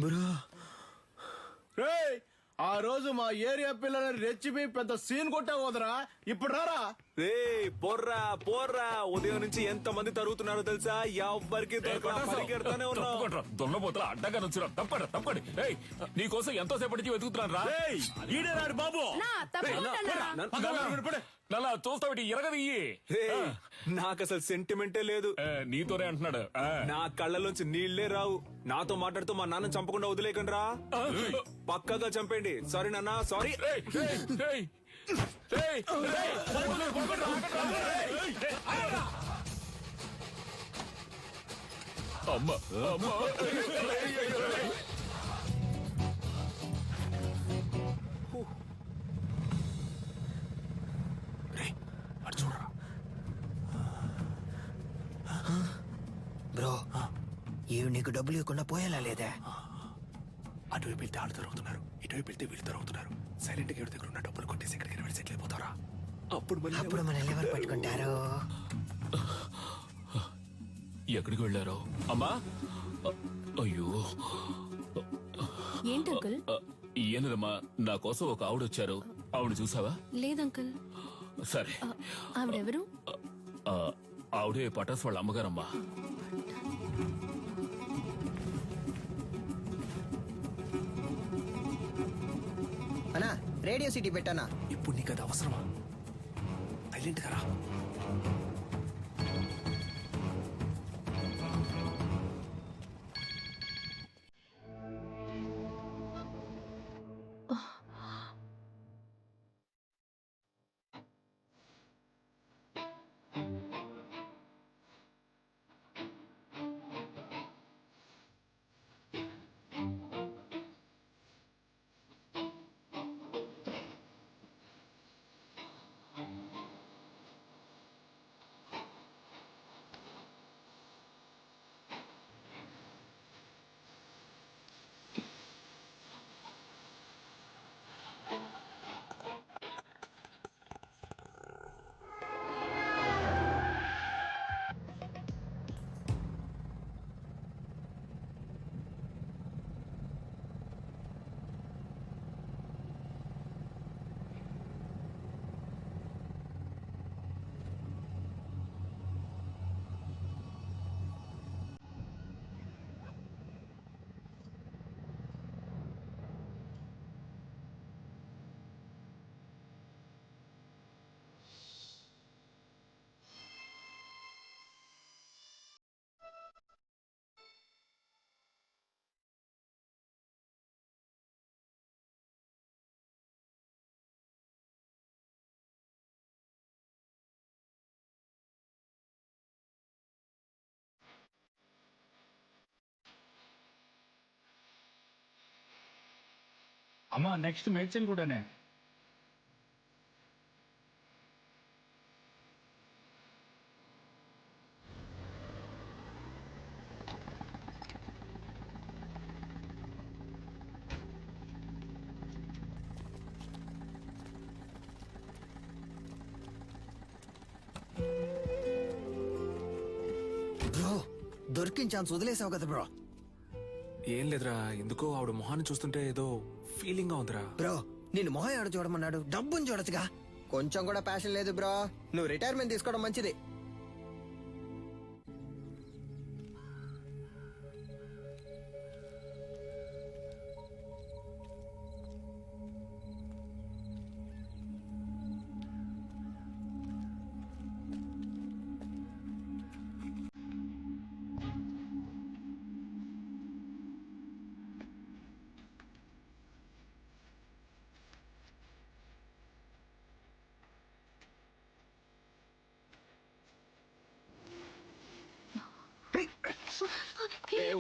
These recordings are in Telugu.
బ్రో రేయ్, ఆ రోజు మా ఏరియా పిల్లలని రెచ్చిపి పెద్ద సీన్ కొట్టా పోదరా. ఇప్పుడు రారా. రే పోర్రా పోర్రా, ఉదయం నుంచి ఎంత మంది తరుగుతున్నారో తెలుసా? ఎవ్వరికి పరిగెడతానే ఉన్నావు. దొన్నపోతల అడ్డగా నుంచురా. తప్పండి. నీకోసం ఎంతో సేపటి నుంచి వెతుకుతున్నాను రా. ఈడే రాడు బాబు. నల్లా చూస్తావిటి ఎరగదియ్యి. నాకు అసలు సెంటిమెంటే లేదు. నీతోనే అంటున్నాడు. నా కళ్ళలోంచి నీళ్లే రావు. నాతో మాట్లాడుతూ మా నాన్న చంపకుండా వదిలేకండి రా. పక్కగా చంపండి. సారీ నాన్న, సారీ. అమ్మ చూడరా బ్రో, ఇవి నీకు డబ్బులు ఇవ్వకుండా పోయేలా లేదా? అటువైపు వెళ్తే ఆడు తరుగుతున్నారు, ఇటువైపు వెళ్తే వీళ్ళు తరుగుతున్నారు. సైలెంట్ గా దగ్గర ఉన్న డబ్బులు కొట్టేసి ఎక్కడికి వెళ్ళి సెటిల్ అయిపోతారా? అప్పుడు మన ఎవరు పట్టుకుంటారు? ఎక్కడికి వెళ్ళారో? అమ్మా, అయ్యో ఏంటి అంకుల్? ఏనమ్మా, నా కోసం ఒక ఆవిడ వచ్చారు. ఆవిడ చూసావా? లేదంకుల్. సరే, ఆవిడెవరు? ఆవిడే పటాస్ వాళ్ళ అమ్మగారమ్మా. అన్నా, రేడియో సిటీ పెట్టానా? ఇప్పుడు నీకు అది అవసరమా? సైలెంట్ గా రా. అమ్మా, నెక్స్ట్ మెడిసిన్ కూడానే. బ్రో, దొరికిన ఛాన్స్ వదిలేసావు కదా బ్రో. ఏం లేదురా, ఎందుకో ఆవిడ మొహాన్ని చూస్తుంటే ఏదో ఫీలింగ్ గా ఉందిరా. బ్రో, నేను మొహం ఎవడు చూడమన్నాడు? డబ్బుని చూడొచ్చుగా. కొంచెం కూడా ప్యాషన్ లేదు బ్రో. నువ్వు రిటైర్మెంట్ తీసుకోవడం మంచిది.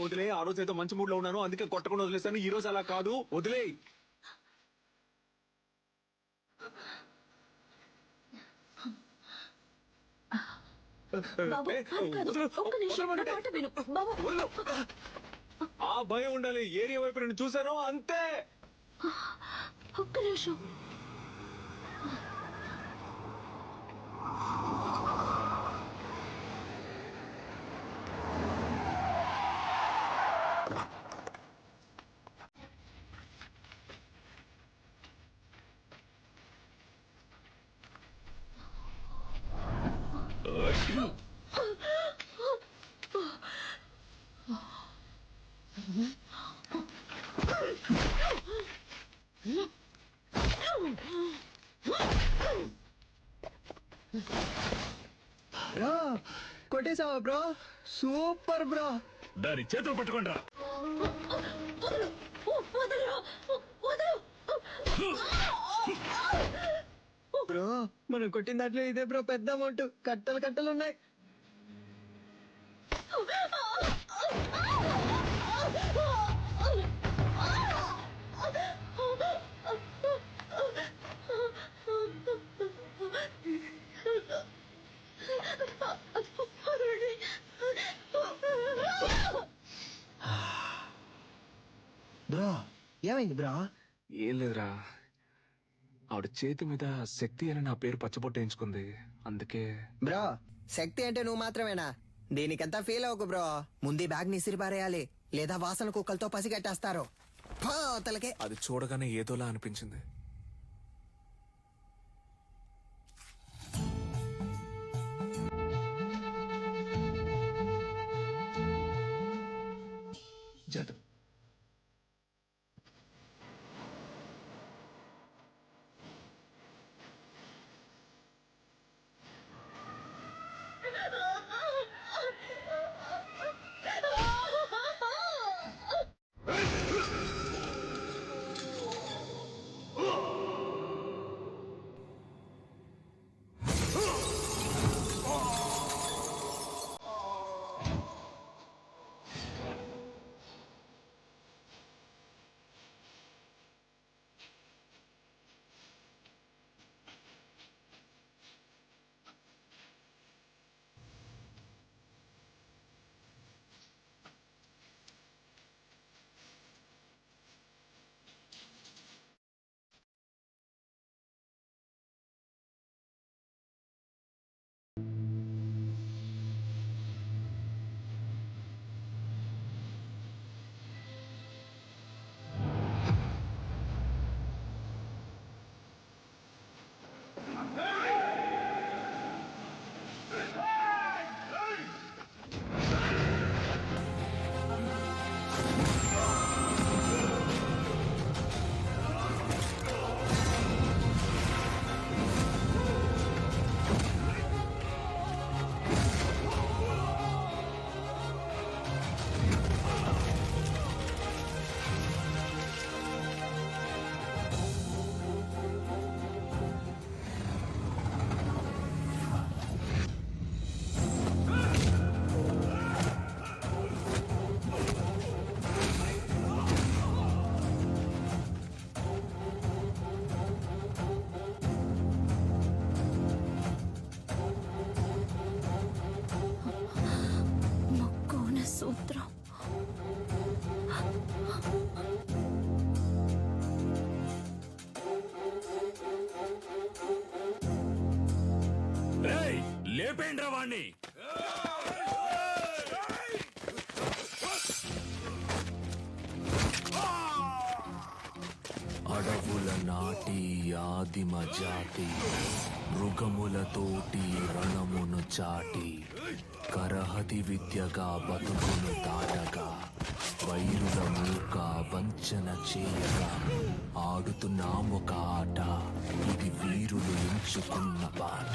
వదిలే, ఆ రోజు ఏదో మంచి మూడ్ లో ఉన్నాను, అందుకే కొట్టకుండా వదిలేస్తాను. ఈ రోజు అలా కాదు, వదిలే. ఆ భయం ఉండాలి. ఏరియా వైపు నేను చూసాను అంతే. ఒక్క నిమిషం. కొట్టేసావా బ్రో? Super bro. దాని చేతులు పట్టుకోండి రా. బ్రో మనం కొట్టిన దాంట్లో ఇదే బ్రో పెద్ద అమౌంట్. కట్టలు కట్టలు ఉన్నాయి. బ్రో ఏమైంది బ్రో? ఏం లేదురా, ఆవిడ చేతి మీద శక్తి అని నా పేరు పచ్చబొట్టు వేయించుకుంది, అందుకే. బ్రో శక్తి అంటే నువ్వు మాత్రమేనా? దీనికంతా ఫీల్ అవ్వకు బ్రో. ముందు ఈ బ్యాగ్ నిసిరి పారేయాలి, లేదా వాసన కుక్కలతో పసిగట్టేస్తారు. అవతలకే. అది చూడగానే ఏదోలా అనిపించింది. చేతు. సూత్రం. లేపేండ్రా వాణ్ణి. అడవుల నాటి ఆదిమ జాతి, మృగములతోటి రణమును చాటి, కరహతి విద్యగా బతుకును దాటగా, వైరుల మూక వంచన చేయగా, ఆడుతున్నామొక ఆట, ఇది వీరులు ఎంచుకున్న బాట.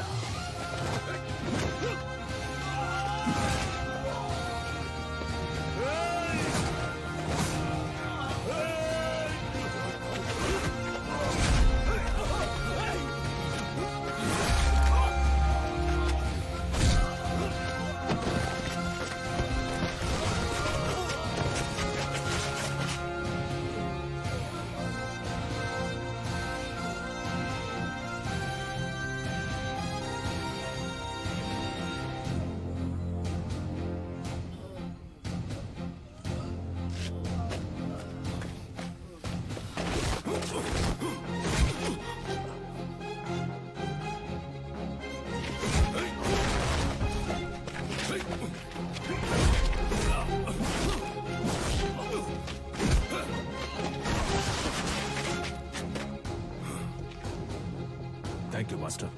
Thank you master.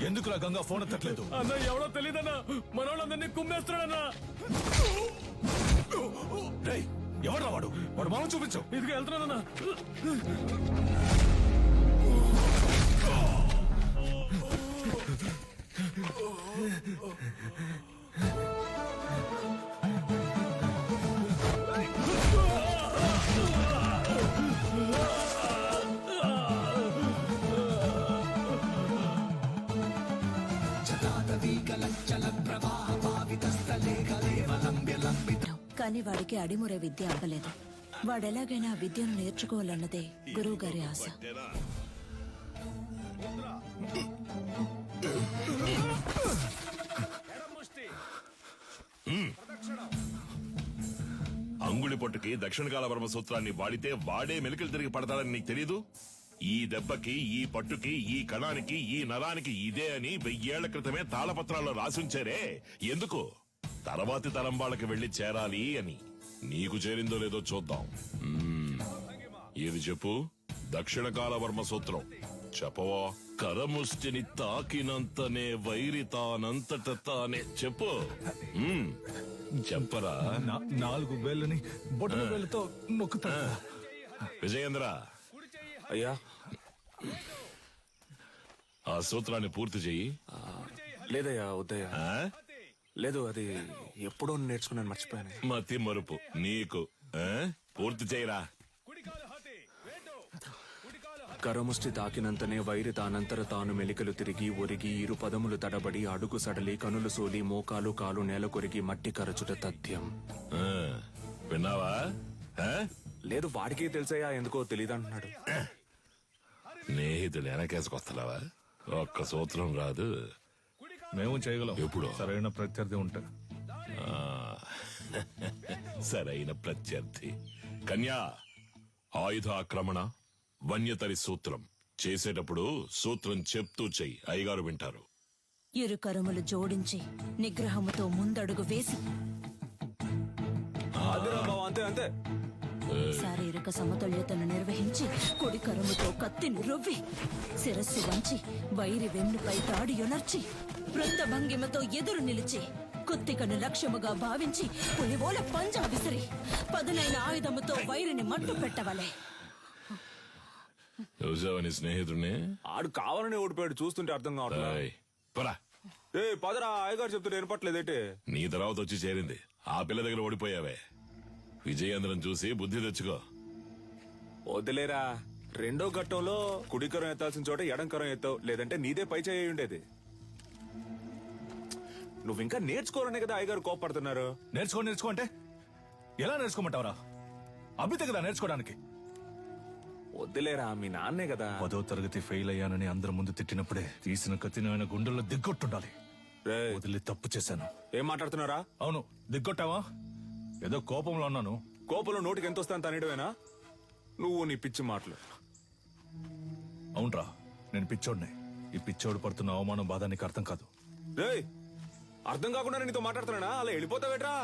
ఎందుకులా గంగా ఫోన్ ఎత్తట్లేదు? అన్న ఎవడో తెలీదన్నా, మనోళ్ళందరినీ కుమ్మేస్తున్నాడన్నా. రేయ్, ఎవడ్రా వాడు? వాడు మామ చూపించు. ఇదిగా వెళ్తున్నానన్నా. కానీ వాడికి అడిమురే విద్య అవ్వలేదు. వాడెలాగైనా ఆ విద్యను నేర్చుకోవాలన్నదే గురువు గారి ఆశ. అంగుళి పొట్టుకి దక్షిణకాల వర్మ సూత్రాన్ని వాడితే వాడే మెలికలు తిరిగి పడతాడని నీకు తెలీదు? ఈ దెబ్బకి, ఈ పట్టుకి, ఈ కణానికి, ఈ నరానికి ఇదే అని 1000 ఏళ్ల క్రితమే తాళపత్రాల్లో రాసుంచారే. ఎందుకు? తర్వాతి తరం వాళ్ళకి వెళ్లి చేరాలి అని. నీకు చేరిందో లేదో చూద్దాం. ఇది చెప్పు. దక్షిణకాల వర్మ సూత్రం చెప్పవా? కరముష్టిని తాకినంతనే వైరి తానంతట తానే. చెప్పు. చెప్పరా? 4 వేళ్ళని బొట్టు వేళ్ళతో నొక్కుతా. విజయేంద్ర, అయ్యా ఆ సూత్రాన్ని పూర్తి చెయ్యి. లేదయ్యా, వద్దయ్యా. ఆ? లేదు, అది ఎప్పుడో నేర్చుకున్నాను, మర్చిపోయాను. మతి మరుపు నీకు. ఆ? పూర్తి చేయరా. కరముష్టి తాకినంతనే వైరి తానంతర తాను మెలికలు తిరిగి ఒరిగి ఇరు పదములు తడబడి అడుగు సడలి కనులు సోలి మోకాలు కాలు నేల కొరిగి మట్టి కరచుట తథ్యం. ఆ, విన్నావా? ఆ? లేదు, వాడికి తెలిసయ్యా, ఎందుకో తెలియదంటున్నాడు. స్నేహితులు వెనకేసుకొస్తున్నావా? ఒక్క సూత్రం రాదు. మేము చేయగలం ఎప్పుడు? సరైన ప్రత్యర్థి ఉంటే. ఆ, సరైన ప్రత్యర్థి. కన్యా, ఆయుధ ఆక్రమణ వన్యతరి సూత్రం చేసేటప్పుడు సూత్రం చెప్తూ చెయ్యి. అయ్యగారు వింటారు. ఇరు కరములు జోడించి నిగ్రహముతో ముందడుగు వేసి అంతే అంతే. శారీరక సమతుల్యతను నిర్వహించి కుడి కరముతో కత్తిని రువ్వి శిరస్సు వంచి వైరి వెన్నుపై తాడి యొనర్చి వృత్త భంగిమతో ఎదురు నిలిచి కుత్తికను లక్ష్యముగా భావించి పులివోల పంజా విసిరి పదునైన ఆయుధముతో వైరిని మట్టు పెట్టవలే. చూసావని స్నేహితుడిని? ఆడు కావాలని ఓడిపోయాడు, చూస్తుంటే అర్థం కావట్లేదు. ఏయ్, పరా. ఏ పదరా, అయ్యగారు చెప్తుంటే ఏర్పట్లేదేంటి? నీ తర్వాత వచ్చి చేరింది. ఆ పిల్ల దగ్గర ఓడిపోయావే. విజయేంద్రం చూసి బుద్ధి తెచ్చుకో. వదిలేరా, రెండో ఘట్టంలో కుడికరం ఎత్తాల్సిన చోట ఎడంకరం ఎత్తావు, లేదంటే నీదే పై చేయి ఉండేది. నువ్వు ఇంకా నేర్చుకోవాలనే కదా అయ్యగారు కోపడుతున్నారు. నేర్చుకో అంటే ఎలా నేర్చుకోమంటావరా? అభితే కదా నేర్చుకోవడానికి. వద్దులేరా, మీ నాన్నే కదా. 10వ తరగతి ఫెయిల్ అయ్యానని అందరి ముందు తిట్టినప్పుడే తీసిన కత్తిని ఆయన గుండెల్లో దిగ్గొట్టుండాలి. రేయ్, వదిలి తప్పు చేశాను. ఏం మాట్లాడుతున్నారా? అవును, దిగ్గొట్టావా? ఏదో కోపంలో అన్నాను. కోపంలో నోటికి ఎంత వస్తాను తనేయడమేనా? నువ్వు నీ పిచ్చి మాటలు. అవునరా, నేను పిచ్చోడిని. ఈ పిచ్చోడు పడుతున్న అవమానం బాధ నీకు అర్థం కాదు. రేయ్, అర్థం కాకుండా నీతో మాట్లాడుతున్నానా? అలా వెళ్ళిపోతావేట్రా?